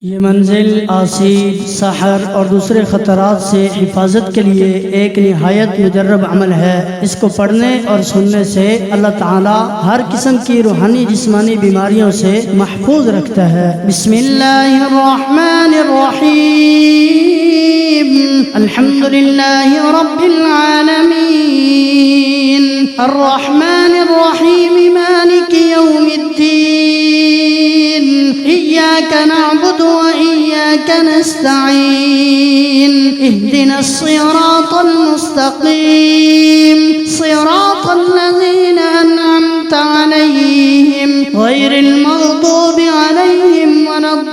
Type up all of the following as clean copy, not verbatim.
ये मंजिल आसीर, सहर और दूसरे ख़तरात से हिफाजत के लिए एक निहायत मुजर्रब अमल है। इसको पढ़ने और सुनने से अल्लाह ताला हर किस्म की रूहानी जिस्मानी बीमारियों से महफूज रखता है। बिस्मिल्लाहिर्रहमानिर्रहीम। अल्हम्दुलिल्लाहि रब्बिल आलमीन, अर्रहमानिर्रहीम, मालिकि यौमिद्दीन, इय्याका नअबुदु व इय्याका नस्तईन, इहदिनस सिरातल मुस्तकीम, सिरातल लज़ीना अनअमता अलैहिम, गैरिल मग़दूबि अलैहिम वलद्दाल्लीन।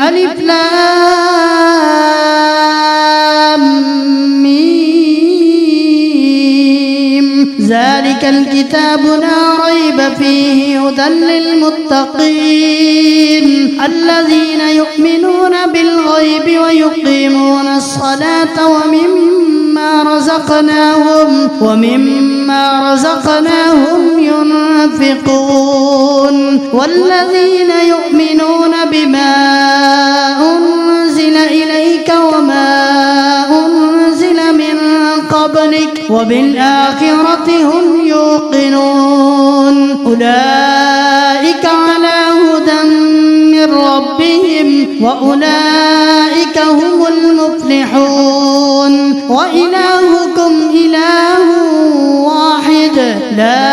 अलिफ लाम मीम, ज़ालिकल किताबु ला रैब फ़ीहि हुदल लिलमुत्तक़ीन, अल्लज़ीना युमिनूना बिल ग़ैबि व युक़ीमूनस सलाता व मिम्मा रज़क़नाहुम युनफ़िक़ून, वल्लज़ीना युमिनूना बिमा उन्ज़िला इलैका व मा उन्ज़िला मिन क़ब्लिक व बिल आखिरति हुम यूक़िनून, उलाइका अला हुदन मिन रब्बिहिम व उलाइका हुमुल मुफ़्लिहून। व इलाहुकुम इलाहुन वाहिद, ला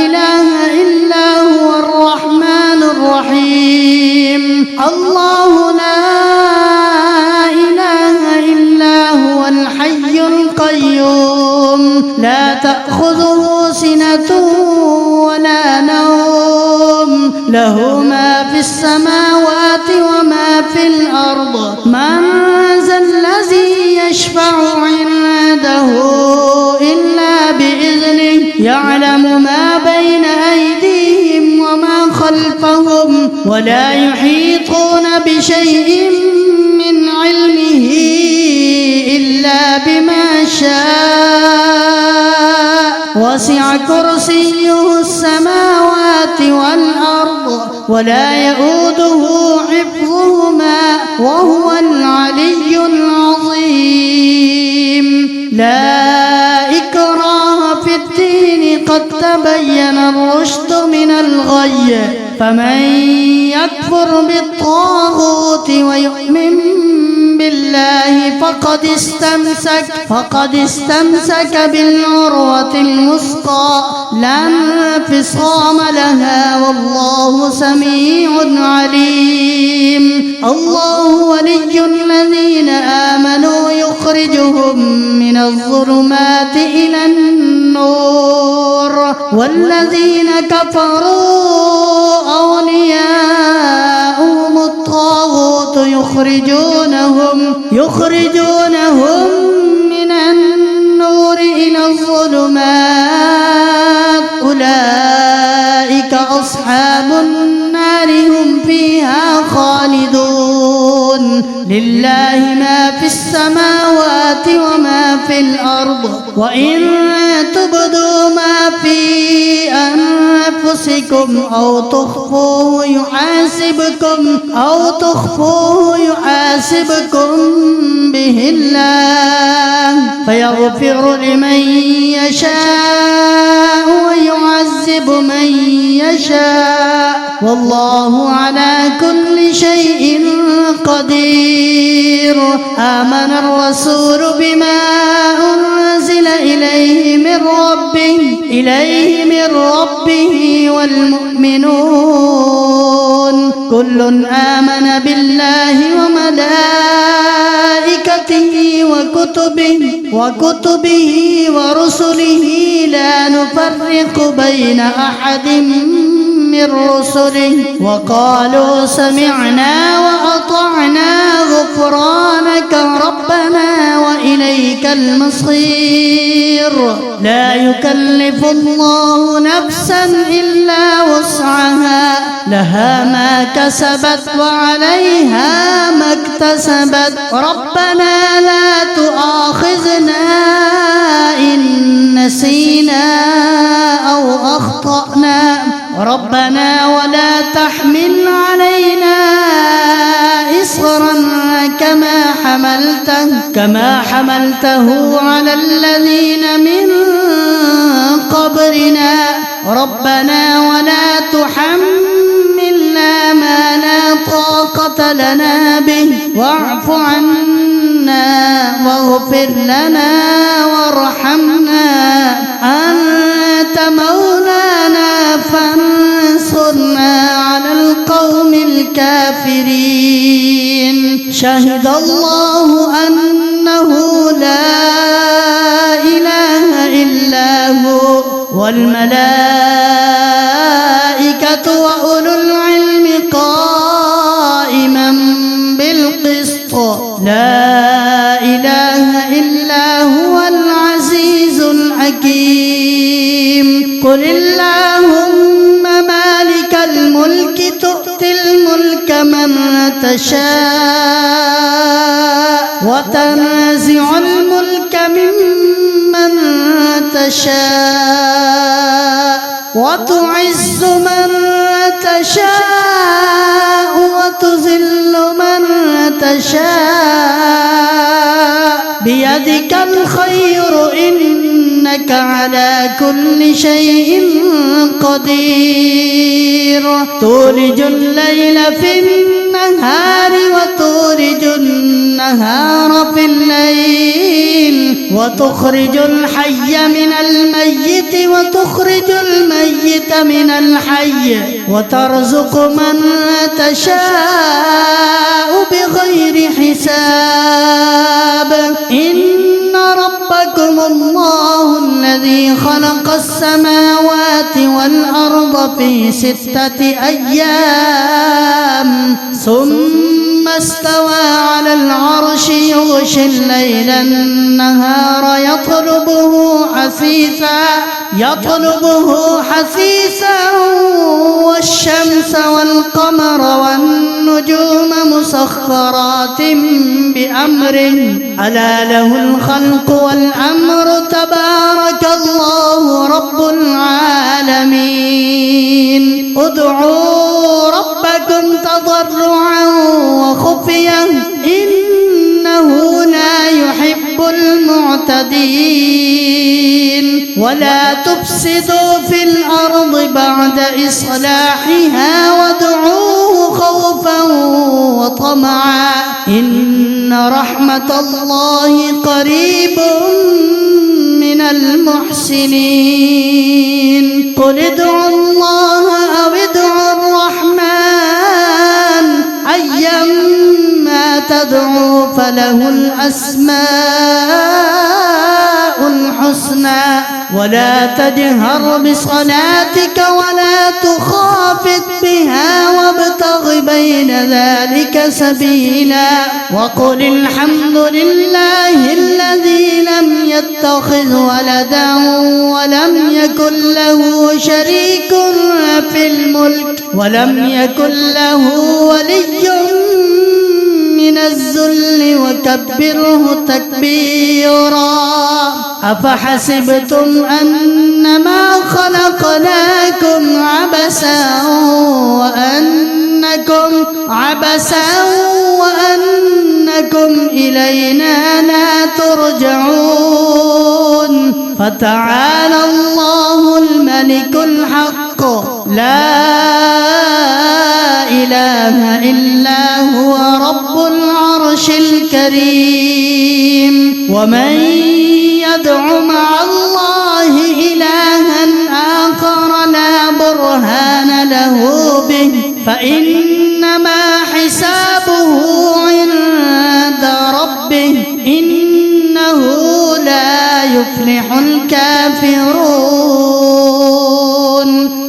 इलाहा इल्ला हुवर रहमानुर रहीम। अल्लाहु ला इलाहा इल्ला हुवल हय्युल क़य्यूम, ला तअख़ुज़ुहु सिनतुन वला नौम, लहु मा फ़िस समावाति व मा फ़िल अर्द, मन ज़ल्लज़ी यशफ़अु इन्दहु इल्ला बिइज़निहि, यअलमु मा बैन अयदीहिम व मा ख़ल्फ़हुम, व ला युहीतूना बिशैइन मिन इल्मिहि इल्ला बिमा शाअ, वसिअ कुर्सियुहु अस्समावाति वल अर्द, व ला यऊदुहु हिफ़्ज़ुहुमा, व हुवल अलिय्युल अज़ीम। ला इक्राह फ़िद्दीन, क़द तबय्यन अर्रुश्द मिनल ग़य्य, फमन यकफ़ुर बित्ताग़ूति व यु'मिन बिल्लाहि फ़क़द इस्तमसक बिल-उर्वतिल वुस्क़ा, ला इंफ़िसाम लहा, वल्लाहु समीउन अलीम। अल्लाहु वलिय्युल्लज़ीना आमनू युख़रिजुहुम मिनज़-ज़ुलुमाति इलन-नूर, वल्लज़ीना कफ़रू अवलियाउहुमुत-ताग़ूत युख़रिजूनहुम मिनन-नूर इलज़-ज़ुलुमात, उलाइका अस्हाबुन-नार, हुम फ़ीहा ख़ालिदून। लिल्लाहि मा फ़िस-समावाति व मा फ़िल-अर्द, व इन तुब्दू मा फ़ी अनफ़ुसिकुम औ तुख़्फ़ूहु युहासिबकुम बिहिल्लाह, फ़यग़फ़िरु लिमन यशाअ व युअज़्ज़िबु मन यशाअ, वल्लाहु अला कुल्लि शैइन क़दीर। आमनर रसूलु बिमा उन्ज़िला इलैहि मिन रब्बिहि वल मुअ्मिनून, कुल्लुन आमन बिल्लाहि व मलाइकतिहि व कुतुबिहि व रुसुलिहि, ला नुफ़र्रिक़ु बैन अहदिम मिर रुसुलिहि, व क़ालू समिअना व अतअना ग़ुफ़रानक रब्बना व इलैकल मसीर। ला युकल्लिफ़ुल्लाहु नफ़्सन इल्ला वुस्अहा, लहा मा कसबत व अलैहा मक्तसबत, रब्बना ला तुआख़िज़ना इन نسينا أو أخطأنا ربنا ولا تحمل علينا إصرا كما حملته على الذين من قبلنا ربنا ولا تحملنا ما لا طاقة لنا به واعف عنا واغفر لنا وارحمنا أنت مولانا فانصرنا على القوم الكافرين. شهد الله أنه لا إله إلا هو والملائكة وأولو العلم قائما بالقسط لا إله إلا هو العزيز الحكيم. قل اللهم مالك الملك تؤتي الملك من تشاء وتنزع الملك ممن تشاء وتعز من تشاء وتذل من تشاء بيدك الخير إنك على كل شيء قدير. تولج الليل في النهار وتولج النهار في الليل وتخرج الحي من الميت وتخرج الميت من الحي وترزق من تشاء بغير حساب. إن ربكم الله الذي خلق السماوات والأرض في 6 أيام ثم استوى على العرش يغشي الليل النهار يطلبه حثيثا والشمس والقمر والنجوم مسخرات بأمره ألا له الخلق والأمر تبارك الله رب العالمين. ادعوا ربكم تضرعا وخفيا إنه لا يحب المعتدين. ولا تفسدوا في الأرض بعد إصلاحها وادعوه خوفا وطمعا إن رحمة الله قريب من المحسنين. قل ادعوا الله أو ادعوا الرحمن أيما تدعوا فله الأسماء الحسنى ولا تجهر بصلاتك ولا تخافت بها وابتغ بين ذلك سبيلا. وقل الحمد لله الذي لم يتخذ ولدا ولم يكن له شريك في الملك ولم يكن له ولي من الذل وكبره تكبيرا. أفحسبتم أنما خلقناكم عبثا وأنكم إلينا لا ترجعون. فتعالى الله الملك الحق لا إله إلا هو رب العرش الكريم. ومن يدع مع الله إلها آخر لا برهان له به فإنما حسابه عند ربه إنه لا يفلح الكافرون.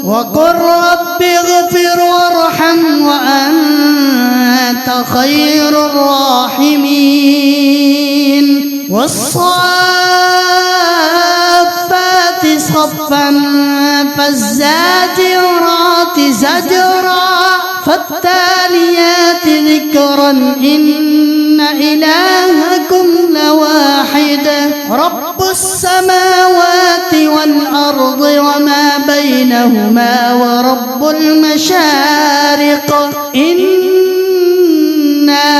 وقل رب اغفر وارحم وأنت خير الراحمين. والصافات صفا فالزاجرات زجرا فالتاليات ذكرا إن إلهكم لواحد رب السماوات والأرض وما بينهما ورب المشارق إنا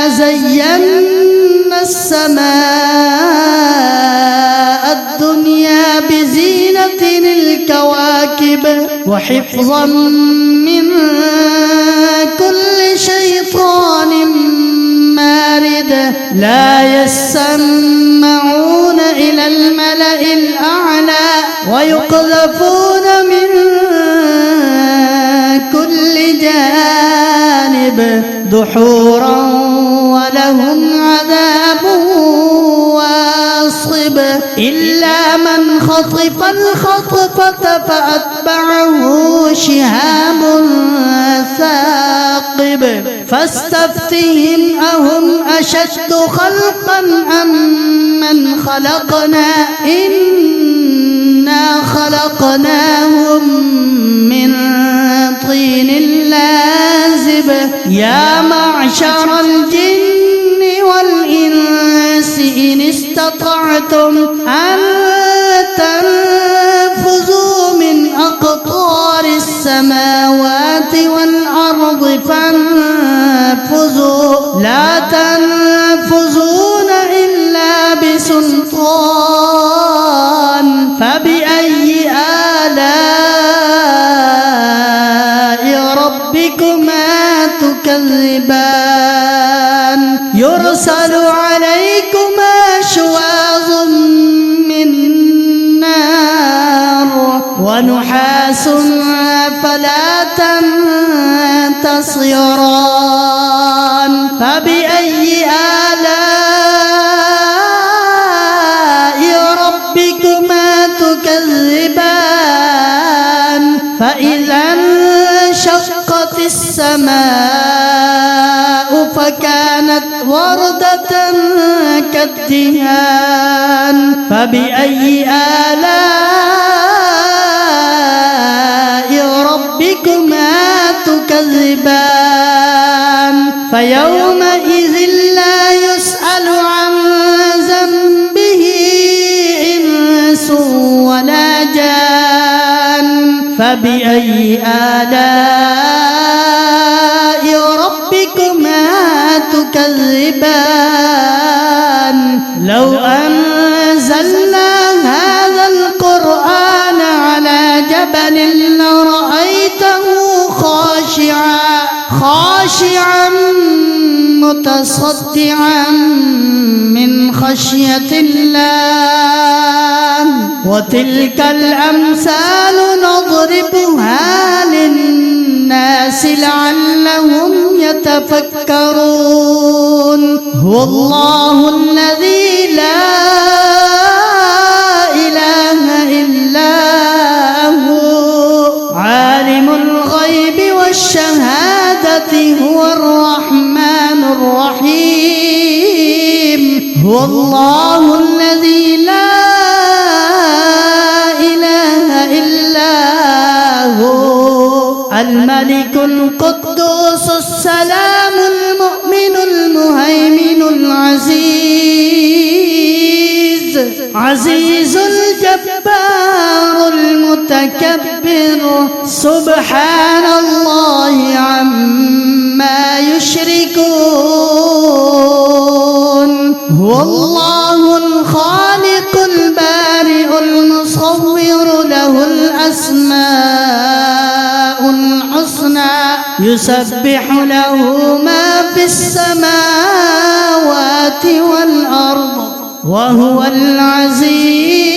زينا السماء الدنيا بزينة الكواكب وحفظا من كل شيطان مارد لا يسمعون إلى الملأ الأعلى ويقذفون من كل جانب دحورا ولهم عذاب واصب إلا من خطف الخطفة فأتبعه شهاب ثاقب فاستفتهم أهم أشد خلقا أم من خلقنا إنا خلقناهم من طين لازب يا معشر الجن والإنس إن استطعتم أن تنفذوا من أقطار السماوات والأرض فانفذوا لا تنفذون إلا بسلطان فبأي آلاء ربكما تكذبان يرسل عليكما شواظ من نار ونحاس فلا تنتصران فبأي آلاء ربكما تكذبان فإذا انشقت السماء فكانت وردة كالدهان فبأي آلاء ربكما تكذبان فيومئذ لا يسأل عن ذنبه إنس ولا جان فبأي آلاء ربكما تكذبان لو أنزلنا هذا القرآن على جبل لرأيته خاشعا متصدعا من خشية الله وتلك الأمثال نضربها للناس لعلهم يتفكرون هو الله الذي لا إله إلا هو عالم الغيب والشهادة هو الرحمن الرحيم هو الله الذي لا إله إلا هو الملك القدوس السلام المؤمن المهيمن العزيز الجبار المتكبر سبحان الله عما يشركون هو الله الخالق البارئ المصور له الأسماء الحسنى يسبح له ما في السماوات والأرض وهو العزيز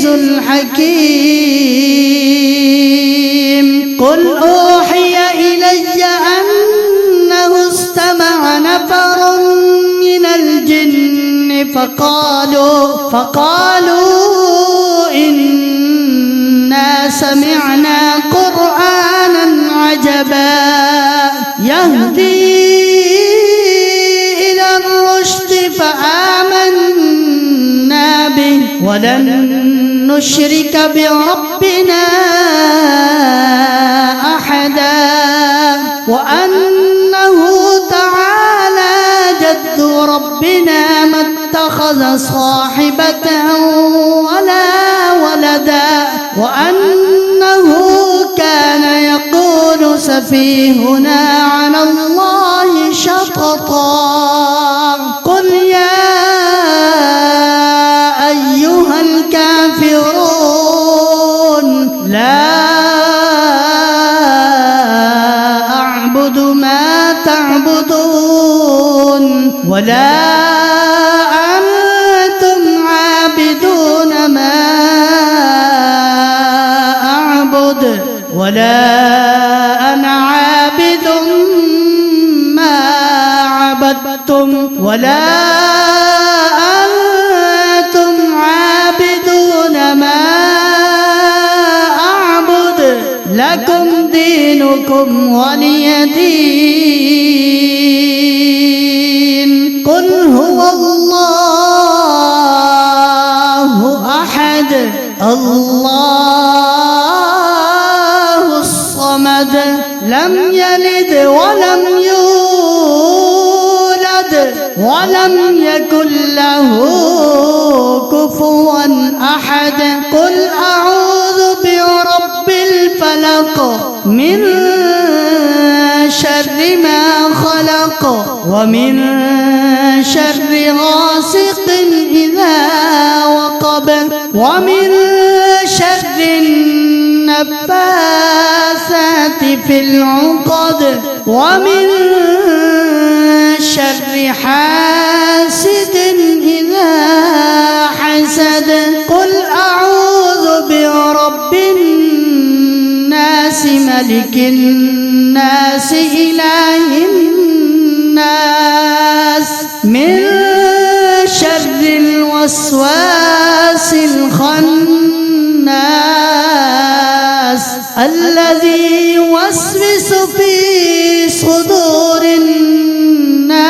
الحكيم قل أوحي إلي أنه استمع نفر من الجن فقالوا إنا سمعنا قرآنا عجبا يهدي إلى الرشد فآمنا به ولن نشرك بربنا أحدا وأنه تعالى جد ربنا ما اتخذ صاحبة ولا ولدا وأنه كان يقول سفيهنا على الله شططا قل يا أيها الكافرون لا أعبد ما تعبدون ولا أنتم عابدون ما أعبد ولا أنا عابد ما عبدتم ولا أنتم عابدون ما أعبد لكم دينكم ولي دين قل هو الله أحد الله الصمد لم يلد ولم يولد ولم يكن له كفوا أحد قل أعوذ برب الفلق من شر ما خلق ومن شر غاسق إذا وقب ومن شر النفاثات في العقد ومن شر حاسد إذا حسد قل أعوذ برب الناس ملك الناس إله الناس من شر الوسواس الخناس الذي يوسوس في صدور الناس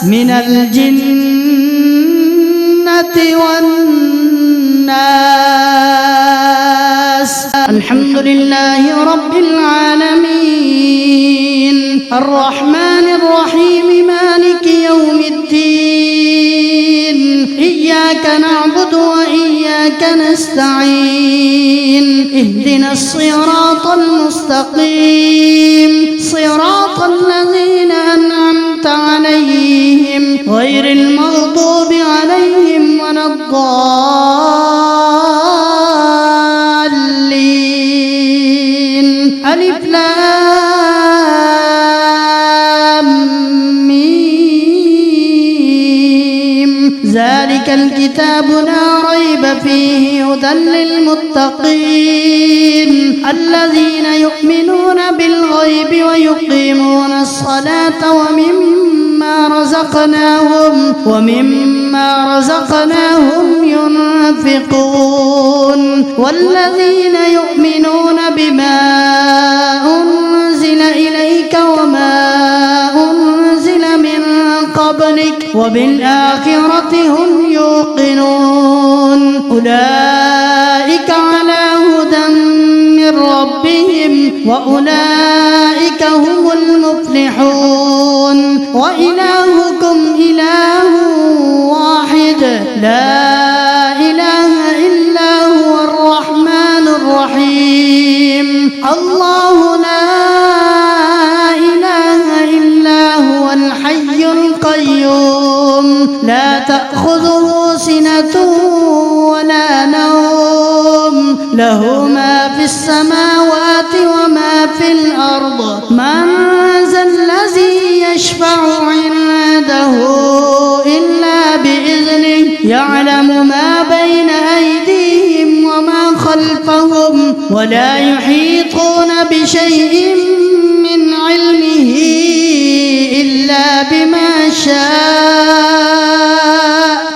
من الجنة والناس الحمد لله رب العالمين الرحمن الرحيم مالك يوم الدين إياك نعبد وإياك نستعين اهدنا الصراط المستقيم صراط الذين أنعمت عليهم غير المغضوب عليهم ولا الضالين ألف لام ميم ذلك الكتاب لا ريب فيه هدى للمتقين الذين يؤمنون بالغيب ويقيمون الصلاة ومما رزقناهم ينفقون والذين يؤمنون بما أنزل إليك وما أنزل من قبلك وبالآخرة هم يوقنون أولئك على هدى من ربهم وأولئك هم المفلحون وإلهكم إله واحد لا إله إلا هو الرحمن الرحيم الله لا إله إلا هو الحي القيوم لا تأخذه سنة ولا نوم له ما في السماوات وما في الأرض من ذا الذي يشفع عنده إلا بإذنه يعلم ما بين أيديهم وما خلفهم ولا يحيطون بشيء من علمه إلا بما شاء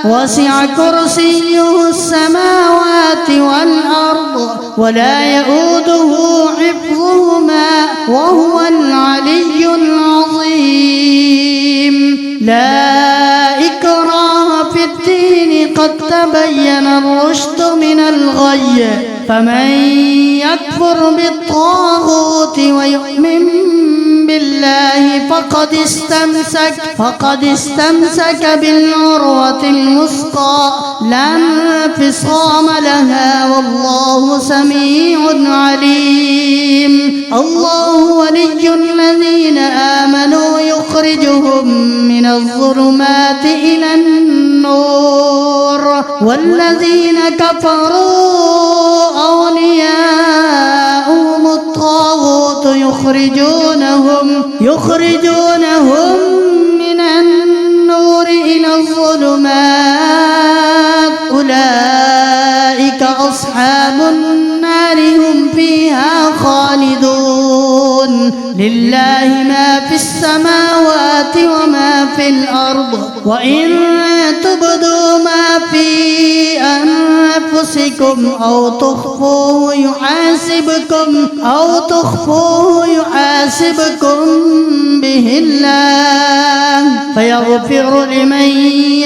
وسع كرسيه السماوات والأرض ولا يؤوده حفظهما وهو العلي العظيم لا إكراه في الدين قد تبين الرشد من الغي فمن يكفر بالطاغوت ويؤمن بالله فقد استمسك بالعروة الوثقى لا انفصام لها والله سميع عليم. الله ولي الذين آمنوا يخرجهم من الظلمات إلى النور والذين كفروا أولياؤهم الطاغوت يخرجونهم من النور إلى الظلمات أولئك أصحاب النار هم فيها خالدون. لله ما في السماوات وما في الأرض وإن تبدوا ما في أنفسكم أو تخفوه يحاسبكم به الله فيغفر لمن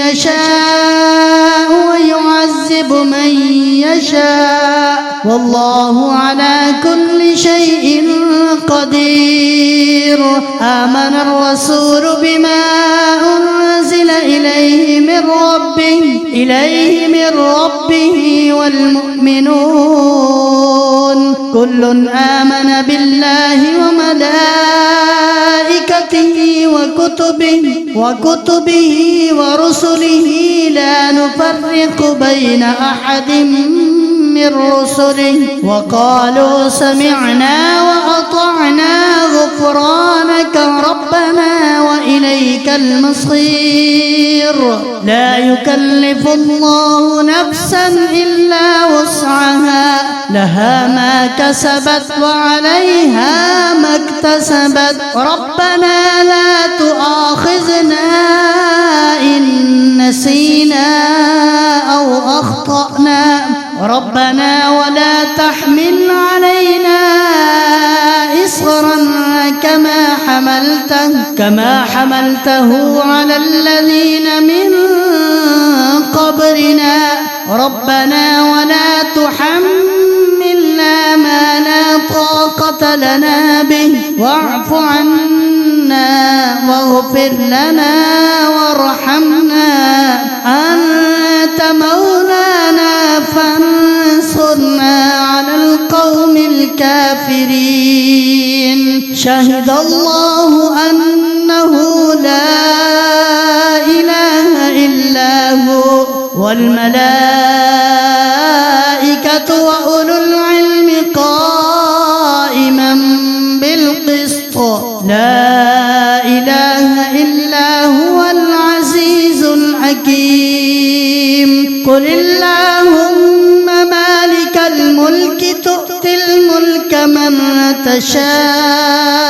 يشاء ويعذب من يشاء والله على كل شيء قدير. آمن الرسول بما أنزل إليه من ربه والمؤمنون كل آمن بالله وملائكته وكتبه ورسله لا نفرق بين أحد من رسله وقالوا سمعنا وأطعنا غفرانك ربنا وإليك المصير. لا يكلف الله نفسا إلا وسعها لها ما كسبت وعليها ما اكتسبت ربنا لا تؤاخذنا إن نسينا أو أخطأنا ربنا ولا تحمل علينا إصرا كما حملته على الذين من قبلنا ربنا ولا تحملنا ما لا طاقة لنا به واعف عنا واغفر لنا وارحمنا أنت مولانا فانصرنا على القوم الكافرين. شهد الله أنه لا إله إلا هو والملائكة وأولو العلم قائما بالقسط لا إله إلا هو العزيز الحكيم. قل اللهم مالك الملك تؤتي الملك من تشاء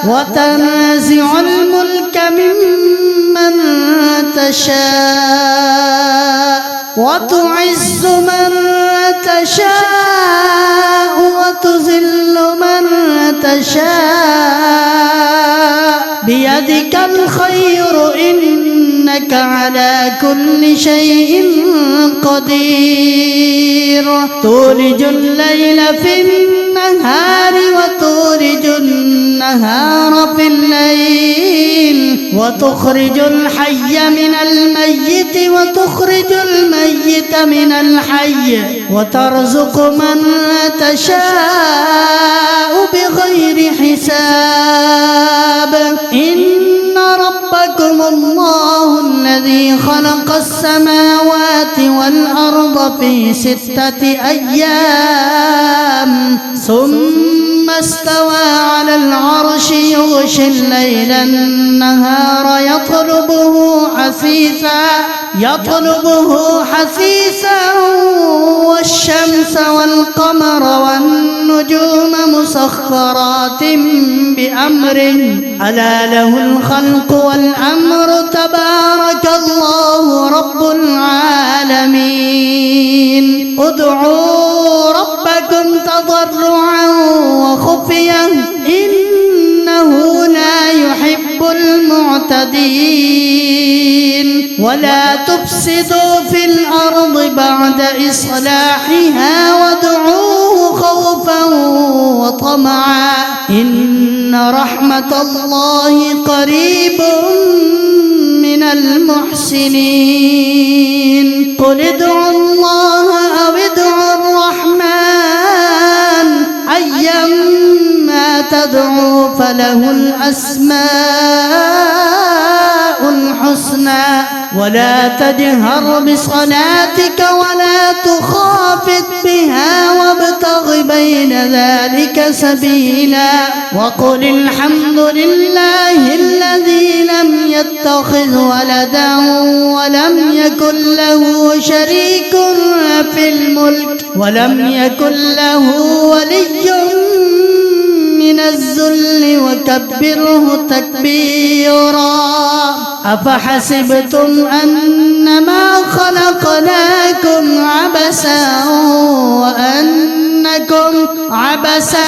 وتنزع الملك ممن تشاء وتعز من تشاء وتذل من تشاء بيدك الخير إنك على كل شيء قدير. تولج الليل في النهار وتولج النهار في الليل وتخرج الحي من الميت وتخرج الميت من الحي وترزق من تشاء بغير حساب. إن ربكم الله الذي خلق السماوات والأرض في 6 أيام ثم استوى على العرش يغشي الليل النهار يطلبه حثيثا والشمس والقمر والنجوم مسخرات بأمره ألا له الخلق والأمر تبارك الله رب العالمين. ادعوا ربكم تضرعا وخفيا إنه لا يحب المعتدين. ولا تفسدوا في الأرض بعد إصلاحها وادعوه خوفا وطمعا إن رحمة الله قريب من المحسنين قل ادعوا الله أو ادعوا الرحمن أيما تدعوا فله الأسماء الحسنى ولا تجهر بصلاتك ولا تخافت بها وابتغ بين ذلك سبيلا وقل الحمد لله الذي لم يتخذ ولدا ولم يكن له شريك في الملك ولم يكن له ولي من الذل وكبره تكبيرا أفحسبتم أنما خلقناكم عبثا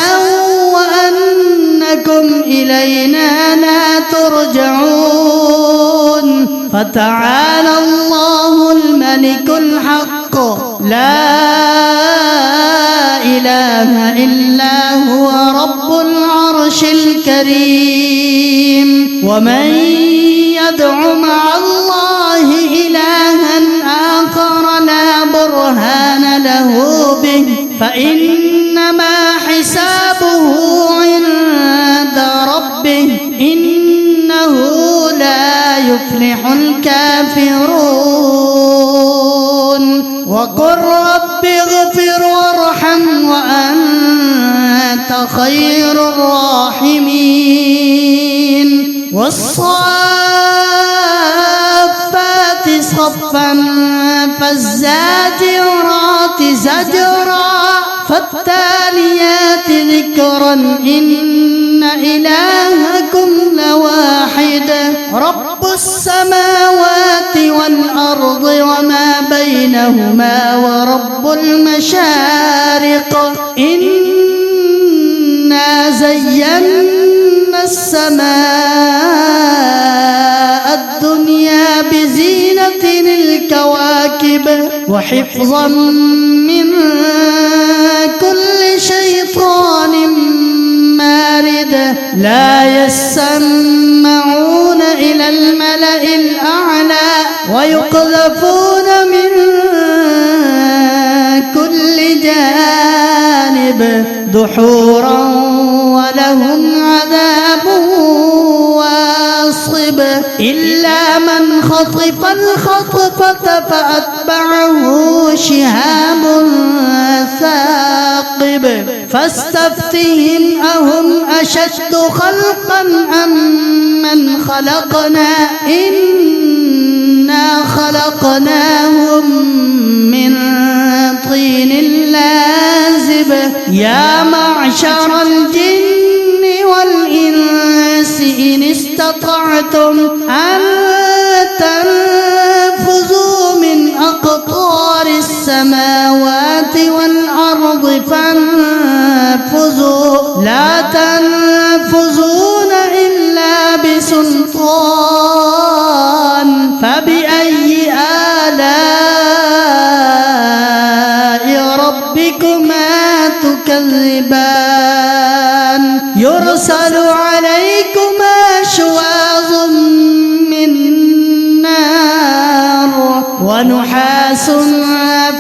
وأنكم إلينا لا ترجعون فتعالى الله الملك الحق لا إله إلا هو رب العرش الكريم ومن يدع مع الله إلها آخر لا برهان له به فإنما حسابه عند ربه إنه لا يفلح الكافرون وقل رب اغفر وارحم وأنت خير الراحمين والصافات صفا فالزاجرات زجرا فالتاليات ذكرا إن إلهكم لواحد رب السماوات والأرض وما بينهما ورب المشارق إنا زينا السماء الدنيا بزينة الكواكب وحفظا من كل شيطان مارد لا يسمعون إلى الملأ الأعلى ويقذفون من كل جانب دحورا ولهم عذاب واصب إلا من خطف الخطفة فأتبعه شهاب ثاقب فاستفتهم أهم أشد خلقا أم من خلقنا إنا خلقناهم من طين لازب يا معشر الجن والإنس إن استطعتم أن تنفذوا من أقطار السماوات والأرض فانفذوا لا تنفذون إلا بسلطان فبأي آلاء ربكما تكذبان يرسل عليكما شواظ من نار ونحاس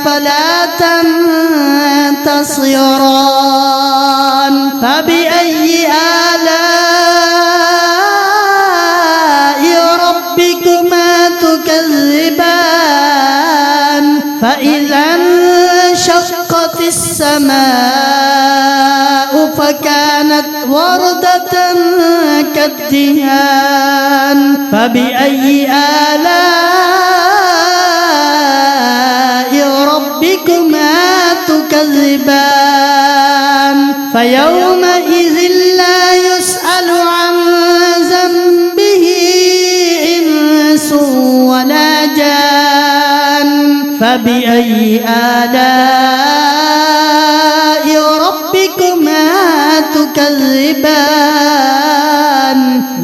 فلا تنتصران فبأي آلاء ربكما تكذبان فإذا انشقت السماء فكانت وردة كالدهان فبأي آلاء ربكما تكذبان فيومئذ لا يسأل عن ذنبه إنس ولا جان فبأي آلاء ربكما تكذبان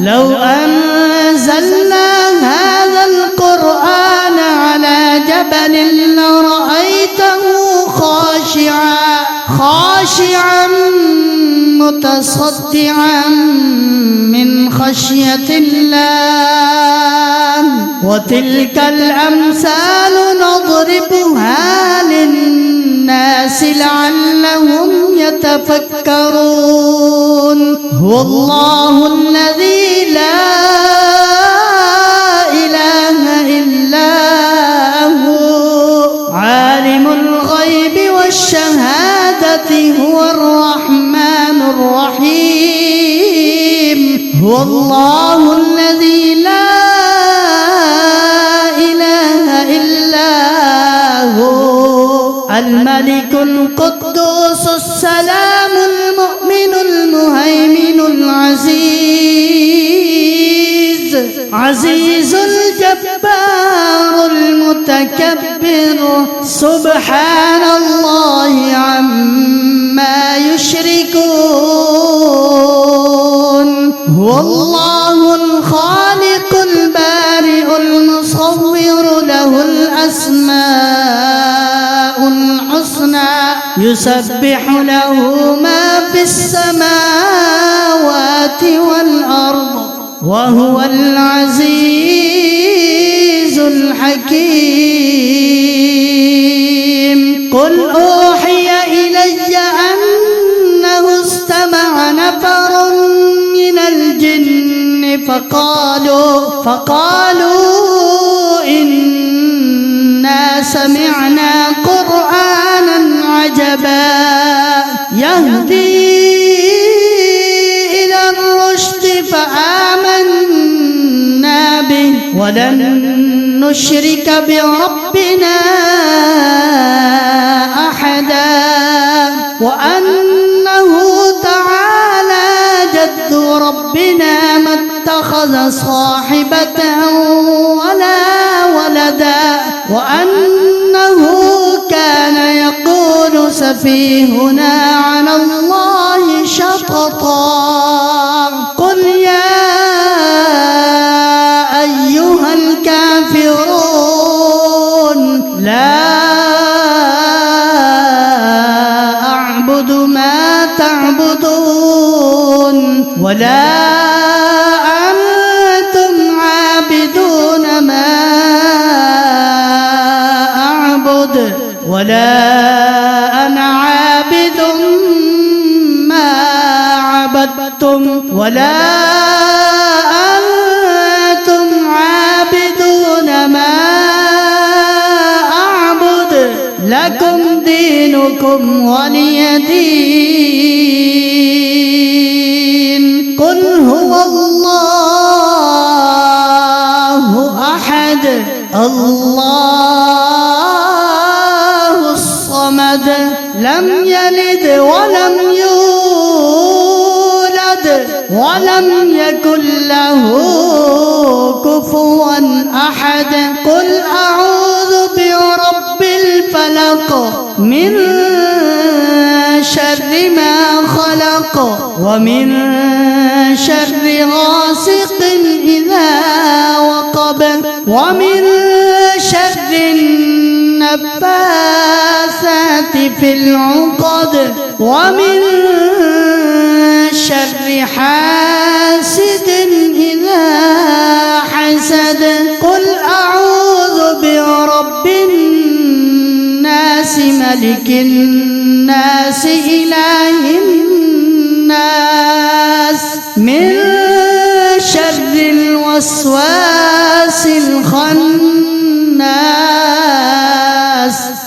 لو أنزلنا هذا القرآن على جبل لرأيته خاشعا متصدعا من خشية الله وتلك الأمثال نضربها للناس لعلهم يتفكرون هو الله الذي لا إله إلا هو عالم الغيب والشهادة هو الرحمن الرحيم هو الله الذي لا إله إلا هو الملك القدوس السلام المؤمن المهيمن العزيز عزيز الجبار المتكبر سبحان الله عما يشركون هو الله الخالق البارئ المصور له الأسماء الحسنى يسبح له ما في السماوات والأرض وهو العزيز الحكيم قل أوحي إلي أنه استمع نفر من الجن فقالوا إنا سمعنا قرآنا عجبا يهدي إلى الرشد فآمنا به ولن نشرك بربنا أحدا وأنه تعالى جد ربنا ما اتخذ صاحبة ولا ولدا وأنه كان يقول سفيهنا على الله شططا قل يا أيها الكافرون لا أعبد ما تعبدون ولا أنتم عابدون ما أعبد ولا أنا عابد ما عبدتم ولا أنتم عابدون ما أعبد لكم دينكم ولي دين قل هو الله أحد الله الصمد لم يلد ولم يولد ولم يكن له كفوا أحد قل أعوذ برب الفلق من شر ما خلق ومن شر غاسق إذا وقب ومن شر النفاثات في العقد ومن شر حاسد إذا حسد قل أعوذ برب الناس ملك الناس إله الناس من شر الوسواس الخناس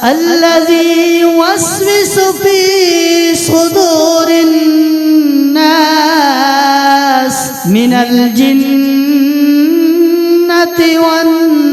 الذي يوسوس في صدور الناس من الجنة والناس